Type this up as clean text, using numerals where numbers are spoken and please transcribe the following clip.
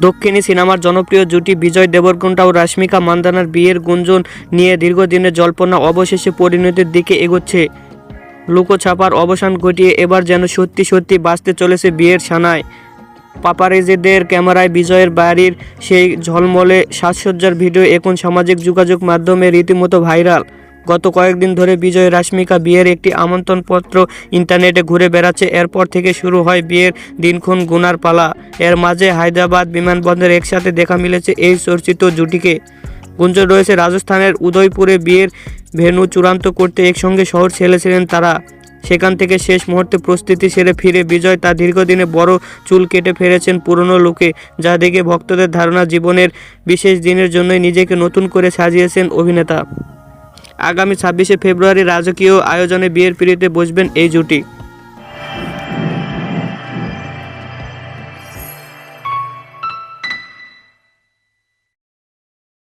দক্ষিণী সিনেমার জনপ্রিয় জুটি বিজয় দেবরকোন্ডা ও রাশ্মিকা মান্দানার বিয়ের গুঞ্জন নিয়ে দীর্ঘদিনের জল্পনা অবশেষে পরিণতির দিকে এগোচ্ছে। লুকোছাপার অবসান ঘটিয়ে এবার যেন সত্যি সত্যি বাঁচতে চলেছে বিয়ের সানায়। পাপারাজিদের ক্যামেরায় বিজয়ের বাড়ির সেই ঝলমলে সাজসজ্জার ভিডিও এখন সামাজিক যোগাযোগ মাধ্যমে রীতিমতো ভাইরাল। গত কয়েকদিন ধরে বিজয় রাশ্মিকা বিয়ের একটি আমন্ত্রণপত্র ইন্টারনেটে ঘুরে বেড়াচ্ছে। এরপর থেকে শুরু হয় বিয়ের দিনক্ষণ গোনার পালা। এর মাঝে হায়দ্রাবাদ বিমানবন্দরে একসাথে দেখা মিলেছে এই চর্চিত জুটিকে। গুঞ্জন রয়েছে রাজস্থানের উদয়পুরে বিয়ের ভেন্যু চূড়ান্ত করতে একসঙ্গে শহর ছেড়েছিলেন তারা। সেখান থেকে শেষ মুহূর্তে প্রস্তুতি সেরে ফিরে বিজয় তার দীর্ঘদিনে বড় চুল কেটে ফেলেছেন পুরনো লুকে, যা দেখে ভক্তদের ধারণা জীবনের বিশেষ দিনের জন্যই নিজেকে নতুন করে সাজিয়েছেন অভিনেতা। আগামী 26শে ফেব্রুয়ারি রাজকীয় আয়োজনে বিয়ের পিঁড়িতে বসবেন এই জুটি।